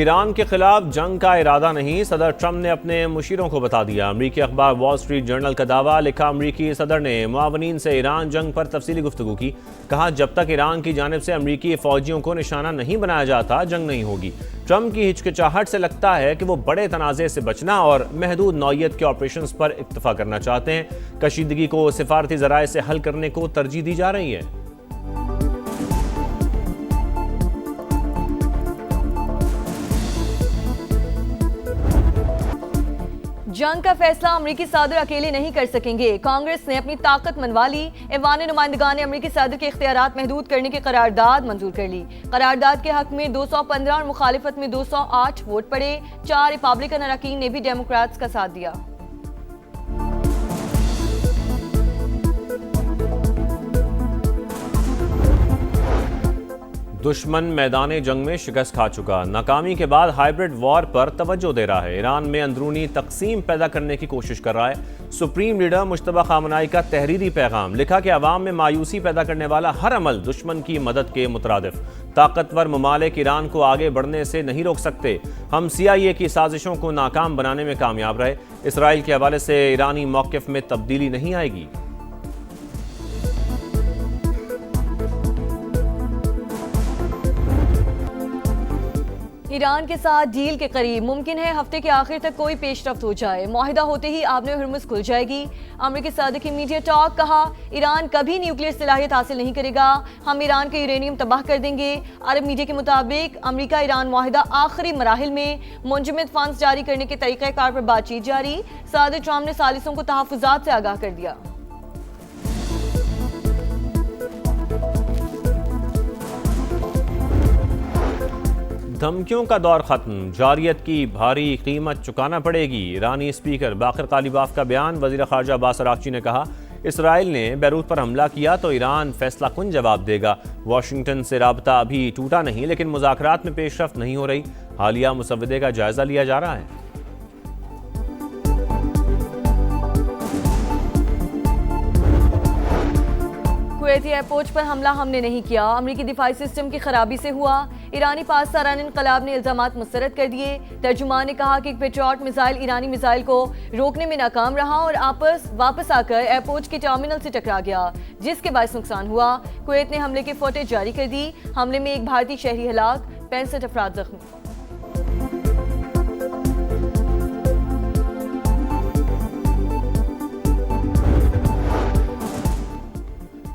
Iran के खिलाफ जंग का इरादा नहीं, सदर ट्रंप ने अपने मुशीरों को बता दिया। अमरीकी अखबार वॉल स्ट्रीट जर्नल का दावा, लिखा अमरीकी सदर ने मुआवनीन से ईरान जंग पर तफसीली गुफ्तगू की। कहा जब तक ईरान की जानिब से अमरीकी फौजियों को निशाना नहीं बनाया जाता जंग नहीं होगी। ट्रंप की हिचकिचाहट से लगता है कि वो बड़े तनाज़े से बचना और महदूद नौयत के ऑपरेशन पर इक्तफा करना चाहते हैं। कशीदगी को सिफारती ज़राए से हल करने को तरजीह दी जा रही है। जंग का फैसला अमरीकी सदर अकेले नहीं कर सकेंगे। कांग्रेस ने अपनी ताकत मनवा ली। ऐवान नुमाइंदगान ने अमरीकी सदर के इख्तियारात महदूद करने की करारदाद मंजूर कर ली। करारदाद के हक में 215 और मुखालिफत में 208 वोट पड़े। 4 रिपब्लिकन अरकान ने भी डेमोक्रेट्स का साथ दिया। दुश्मन मैदान जंग में शिकस्त खा चुका, नाकामी के बाद हाइब्रिड वॉर पर तवज्जो दे रहा है। ईरान में अंदरूनी तकसीम पैदा करने की कोशिश कर रहा है। सुप्रीम लीडर मुश्तबा खामनाई का तहरीरी पैगाम, लिखा कि अवाम में मायूसी पैदा करने वाला हर अमल दुश्मन की मदद के मुतरादिफ। ताकतवर ममालिक ईरान को आगे बढ़ने से नहीं रोक सकते। हम CIA की साजिशों को नाकाम बनाने में कामयाब रहे। इसराइल के हवाले से ईरानी मौक़िफ़ में तब्दीली नहीं आएगी। ईरान के साथ डील के करीब, मुमकिन है हफ्ते के आखिर तक कोई पेशरफ्त हो जाए। मुआहिदा होते ही आबने हुर्मुज़ खुल जाएगी। अमरीकी सदर की मीडिया टॉक, कहा ईरान कभी न्यूक्लियर सलाहियत हासिल नहीं करेगा, हम ईरान के यूरेनियम तबाह कर देंगे। अरब मीडिया के मुताबिक अमरीका ईरान मुआहिदा आखिरी मराहिल में मुंजमद फंड्स जारी करने के तरीक़ाकार पर बातचीत जारी। सदर ट्रंप ने सालिसों को तहफ़्फ़ुज़ात से आगाह कर दिया। धमकियों का दौर खत्म, जारियत की भारी कीमत चुकाना पड़ेगी। ईरानी स्पीकर बाकर कालिबाफ का बयान, वज़ीर ख़ारजा अब्बास अराग़ची ने कहा इसराइल ने बैरूत पर हमला किया तो ईरान फैसला कुन जवाब देगा। वाशिंगटन से राबता अभी टूटा नहीं, लेकिन मुज़ाकरात में पेशरफ्त नहीं हो रही। हालिया मुसव्वदे का जायजा लिया जा रहा है। कुवैती एयरपोर्ट पर हमला हमने नहीं किया, अमरीकी दिफाई सिस्टम की खराबी से हुआ। ईरानी पासदारान इनकलाब ने इल्जामात मुस्तरद कर दिए। तर्जुमान ने कहा कि एक पेट्रियट मिसाइल ईरानी मिसाइल को रोकने में नाकाम रहा और वापस आकर एयरपोर्ट के टर्मिनल से टकरा गया, जिसके बायस नुकसान हुआ। कुवैत ने हमले की फुटेज जारी कर दी। हमले में एक भारतीय शहरी हलाक, 65 अफराद जख्मी।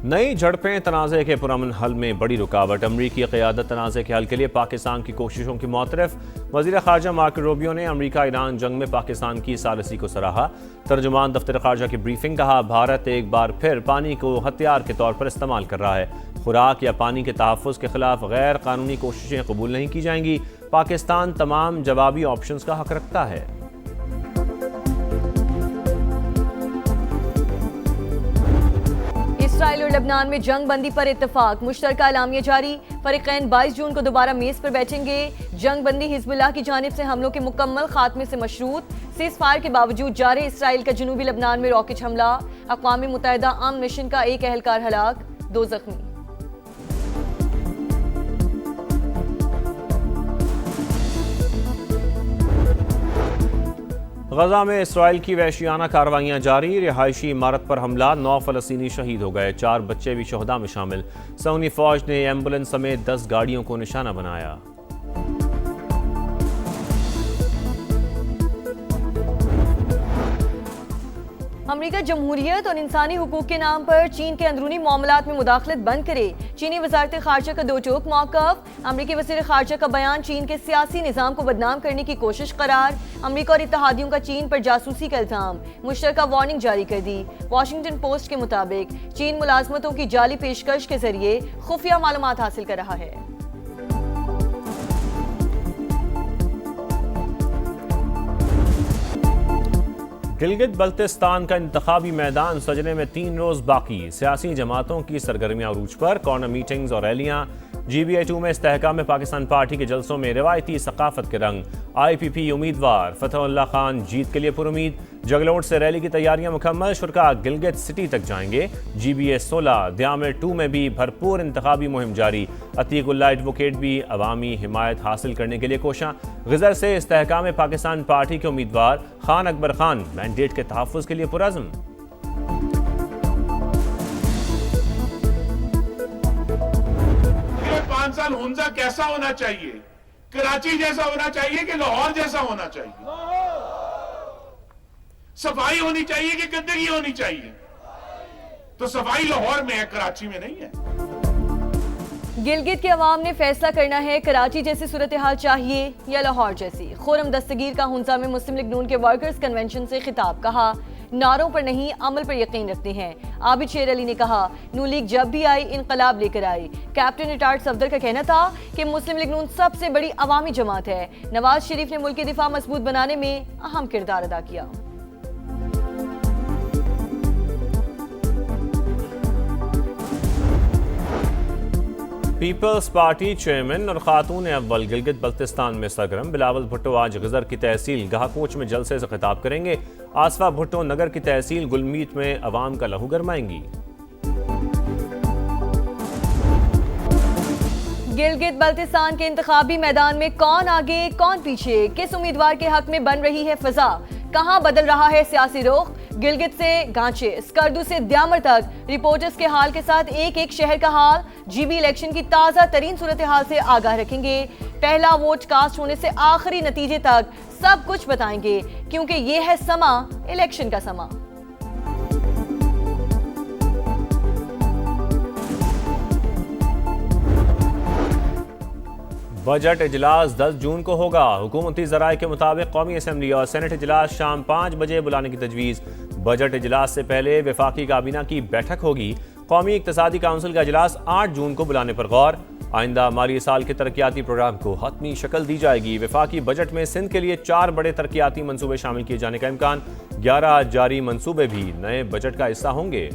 नई झड़पें तनाज़े के पुरअमन हल में बड़ी रुकावट। अमरीकी क़यादत तनाज़े के हल के लिए पाकिस्तान की कोशिशों की मुतरफ। वज़ीर ख़ारजा मार्को रूबियो ने अमरीका ईरान जंग में पाकिस्तान की सालिसी को सराहा। तर्जुमान दफ्तर ख़ारजा की ब्रीफिंग, कहा भारत एक बार फिर पानी को हथियार के तौर पर इस्तेमाल कर रहा है। खुराक या पानी के तहफ़्फ़ुज़ के खिलाफ गैर कानूनी कोशिशें कबूल नहीं की जाएंगी। पाकिस्तान तमाम जवाबी ऑप्शंस का हक रखता है। इसराइल और लबनान में जंग बंदी पर इत्तफाक, मुश्तरका एलामिया जारी। फरीक़ैन 22 जून को दोबारा मेज़ पर बैठेंगे। जंग बंदी हिज़्बुल्लाह की जानिब से हमलों के मुकम्मल खात्मे से मशरूत। सीज़ फायर के बावजूद जारी इसराइल का जनूबी लबनान में रॉकेट हमला। अक़वाम मुत्तहिदा अमन मिशन का एक एहलकार हलाक, 2 जख्मी। गजा में इसराइल की वहशियाना कार्रवाइयाँ जारी। रिहायशी इमारत पर हमला, 9 फ़लस्तीनी शहीद हो गए, 4 बच्चे भी शहदा में शामिल। सऊदी फौज ने एम्बुलेंस समेत 10 गाड़ियों को निशाना बनाया। अमरीका जमहूरियत और इंसानी हुकूक के नाम पर चीन के अंदरूनी मामलात में मुदाखलत बंद करे। चीनी वज़ारत ख़ारजा का दो टोक मौक़िफ़। अमरीकी वज़ीर ख़ारजा का बयान, चीन के सियासी निज़ाम को बदनाम करने की कोशिश करार। अमरीका और इत्तहादियों का चीन पर जासूसी का इल्ज़ाम, मुश्तरका वार्निंग जारी कर दी। वाशिंगटन पोस्ट के मुताबिक चीन मुलाजमतों की जाली पेशकश के जरिए खुफिया मालूमात हासिल कर रहा है। गिलगित बल्तिस्तान का इंतखाबी मैदान सजने में 3 रोज बाकी। सियासी जमातों की सरगर्मियां अरूज पर, कॉर्नर मीटिंग्स और रैलियां। GBA2 में इस्तेहकाम में पाकिस्तान पार्टी के जलसों में रिवायती सकाफत के रंग। IPP उम्मीदवार फतहुल्लाह खान जीत के लिए पुरुमीद। जगलोट से रैली की तैयारियां मुकम्मल, शुरका गिलगित सिटी तक जाएंगे। GBA 16 द्यामिर 2 में भी भरपूर इंतखाबी मुहिम जारी। अतीकुल्लाह एडवोकेट भी अवामी हिमायत हासिल करने के लिए कोशां। ग़ज़र से इस्तेहकाम पाकिस्तान पार्टी के उम्मीदवार खान अकबर खान मैंडेट के तहफ़्फ़ुज़ के लिए पुरज़्म। 5 साल हुंजा कैसा होना चाहिए? कराची जैसा होना चाहिए कि लाहौर जैसा होना चाहिए? सफाई होनी चाहिए कि गंदगी होनी चाहिए? तो सफाई लाहौर में है, कराची में नहीं है। गिलगित के अवाम ने फैसला करना है, कराची जैसी सूरत हाल चाहिए या लाहौर जैसी। खुर्रम दस्तगीर का हुंजा में मुस्लिम लीग नून के वर्कर्स कन्वेंशन से खिताब, कहा नारों पर नहीं अमल पर यकीन रखते हैं। आबिद शेर अली ने कहा नून लीग जब भी आई इनकलाब लेकर आई। कैप्टन रिटायर्ड सफदर का कहना था कि मुस्लिम लीग नून सबसे बड़ी अवामी जमात है। नवाज शरीफ ने मुल्क की दिफा मजबूत बनाने में अहम किरदार अदा किया। पीपल्स पार्टी चेयरमैन और खातून अव्वल गिलगित बल्तिस्तान में सरगर्म। बिलावल भुट्टो आज ग़ज़र की तहसील गहाकोच में जलसे से खिताब करेंगे। आसफा भुट्टो नगर की तहसील गुलमीत में अवाम का लहू गरमाएंगी। गिलगित बल्तिस्तान के इंतखाबी मैदान में कौन आगे कौन पीछे, किस उम्मीदवार के हक में बन रही है फिजा, कहां बदल रहा है सियासी रुख। गिलगित से गांचे, स्कर्दू से द्यामर तक रिपोर्टर्स के हाल के साथ एक एक शहर का हाल, GB इलेक्शन की ताज़ा तरीन सूरत हाल से आगाह रखेंगे। पहला वोट कास्ट होने से आखिरी नतीजे तक सब कुछ बताएंगे, क्योंकि ये है समा इलेक्शन का समा। बजट इजलास 10 जून को होगा। हुकूमती ज़राए के मुताबिक कौमी असम्बली और सेनेट इजलास शाम 5 बजे बुलाने की तजवीज़। बजट इजलास से पहले वफाकी काबीना की बैठक होगी। कौमी इक्तसादी काउंसिल का इजलास 8 जून को बुलाने पर गौर। आइंदा माली साल के तरक्याती प्रोग्राम को हतमी शक्ल दी जाएगी। वफाकी बजट में सिंध के लिए 4 बड़े तरक्याती मनसूबे शामिल किए जाने का इम्कान। 11 जारी मनसूबे भी नए बजट का हिस्सा होंगे।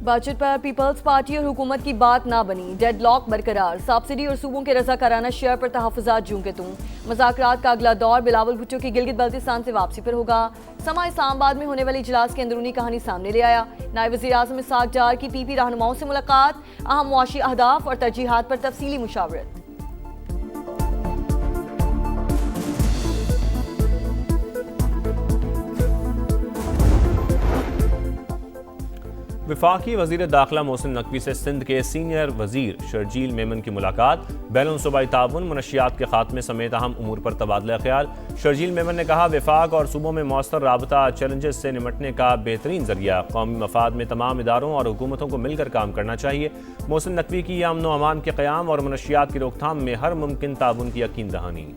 बजट पर पीपल्स पार्टी और हुकूमत की बात ना बनी, डेडलॉक बरकरार। सब्सिडी और सूबों के रजाकाराना शेयर पर तहफ़्फ़ुज़ात जूं के तुं। मुज़ाकरात का अगला दौर बिलावल भुट्टो की गिलगित बल्तिस्तान से वापसी पर होगा। समा इस्लामाबाद में होने वाले इजलास की अंदरूनी कहानी सामने ले आया। नायब वज़ीर आज़म इसहाक़ डार की PP रहनुमाओं से मुलाकात, अहम मुआशी अहदाफ और तरजीहात पर तफसीली मुशावरत। वफाकी वज़ीर दाखिला मोहसिन नकवी से सिंध के सीनियर वज़ीर शर्जील मेमन की मुलाकात। बैनुल सूबाई ताउन, मनशियात के खात्मे समेत अहम उमूर पर तबादला ख्याल। शर्जील मेमन ने कहा वफाक और सूबों में मौसर राबता चैलेंजेस से निमटने का बेहतरीन जरिया। कौमी मफाद में तमाम इदारों और हुकूमतों को मिलकर काम करना चाहिए। मोहसिन नकवी की अमन व अमान के क़याम और मनशियात की रोकथाम में हर मुमकिन ताउन की यकीन दहानी।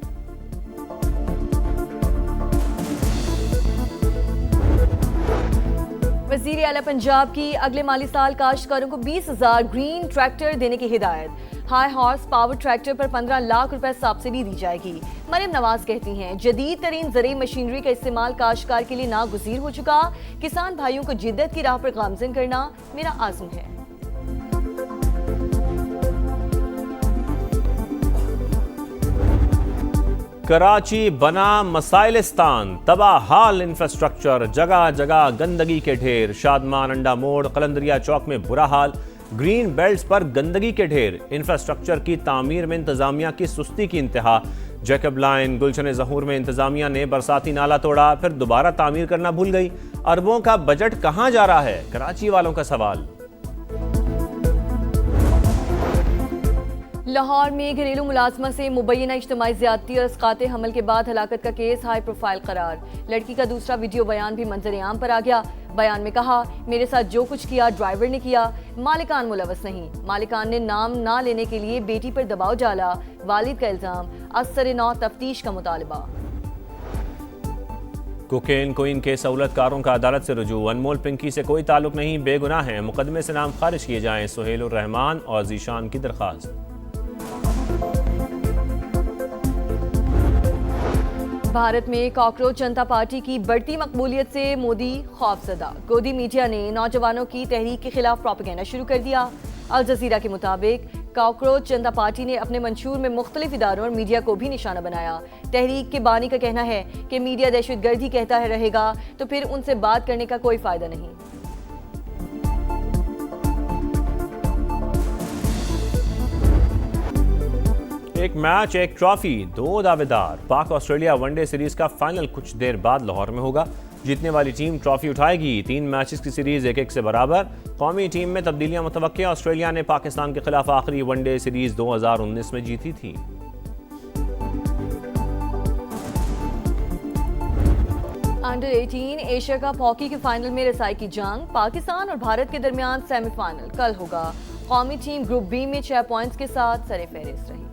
वज़ीर आला पंजाब की अगले माली साल काश्तकारों को 20,000 ग्रीन ट्रैक्टर देने की हिदायत। हाई हॉर्स पावर ट्रैक्टर पर 15 लाख रुपए सब्सिडी दी जाएगी। मरियम नवाज कहती हैं जदीद तरीन ज़रूरी मशीनरी का इस्तेमाल काश्तकार के लिए नागुज़ीर हो चुका। किसान भाइयों को जिद्दत की राह पर गामज़न करना मेरा आज़म है। कराची बना मसाइलिस्तान, तबाहाल इंफ्रास्ट्रक्चर, जगह जगह गंदगी के ढेर। शादमान, अंडा मोड़, कलंदरिया चौक में बुरा हाल। ग्रीन बेल्ट्स पर गंदगी के ढेर। इंफ्रास्ट्रक्चर की तामीर में इंतजामिया की सुस्ती की इंतहा। जैकब लाइन, गुलशन ज़हूर में इंतजामिया ने बरसाती नाला तोड़ा, फिर दोबारा तामीर करना भूल गई। अरबों का बजट कहाँ जा रहा है, कराची वालों का सवाल। लाहौर में घरेलू मुलाजमा से मुबैना इज्तिमाई ज़्यादती और अस्कात हमल के बाद हलाकत का केस हाई प्रोफाइल करार। लड़की का दूसरा वीडियो बयान भी मंजर आम पर आ गया। बयान में कहा मेरे साथ जो कुछ किया ड्राइवर ने किया, मालिकान मुलवस नहीं। मालिकान ने नाम ना लेने के लिए बेटी पर दबाव डाला। वालिद का इल्जाम, असर नौ तफ्तीश का मुतालबा। कोकेन कोइन के सहूलतकारों का अदालत से रुजू। अनमोल पिंकी से कोई ताल्लुक नहीं, बेगुनाह हैं। मुकदमे से नाम खारिज किए जाएं। सुहेल रहमान और जीशान की दरख्वास्त। भारत में कॉकरोच जनता पार्टी की बढ़ती मकबूलियत से मोदी खौफजदा। गोदी मीडिया ने नौजवानों की तहरीक के खिलाफ प्रोपेगेंडा शुरू कर दिया। अल जजीरा के मुताबिक कॉकरोच जनता पार्टी ने अपने मंशूर में मुख्तलिफ इदारों और मीडिया को भी निशाना बनाया। तहरीक के बानी का कहना है कि मीडिया दहशतगर्दी कहता है रहेगा तो फिर उनसे बात करने का कोई फायदा नहीं। एक मैच एक ट्रॉफी, दो दावेदार। पाक ऑस्ट्रेलिया वनडे सीरीज का फाइनल कुछ देर बाद लाहौर में होगा। जीतने वाली टीम ट्रॉफी उठाएगी। 3 मैचेस की सीरीज 1-1 से बराबर। कौमी टीम में तब्दीलियां मुतवक्के। ऑस्ट्रेलिया ने पाकिस्तान के खिलाफ आखिरी वनडे सीरीज 2019 में जीती थी। अंडर 18 एशिया कप हॉकी के फाइनल में रसाई की जंग। पाकिस्तान और भारत के दरमियान सेमीफाइनल कल होगा। कौमी टीम ग्रुप बी में 6 पॉइंट्स के साथ सरे-फहरिस्त रही।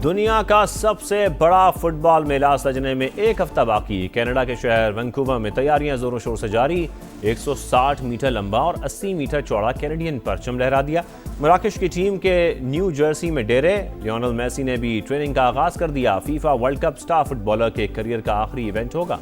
दुनिया का सबसे बड़ा फुटबॉल मेला सजने में 1 हफ्ता बाकी। कनाडा के शहर वैंकूवर में तैयारियां जोरों शोर से जारी। 160 मीटर लंबा और 80 मीटर चौड़ा कैनेडियन परचम लहरा दिया। मराकश की टीम के न्यू जर्सी में डेरे। लियोनेल मेसी ने भी ट्रेनिंग का आगाज कर दिया। FIFA world cup star footballer के करियर का आखिरी इवेंट होगा।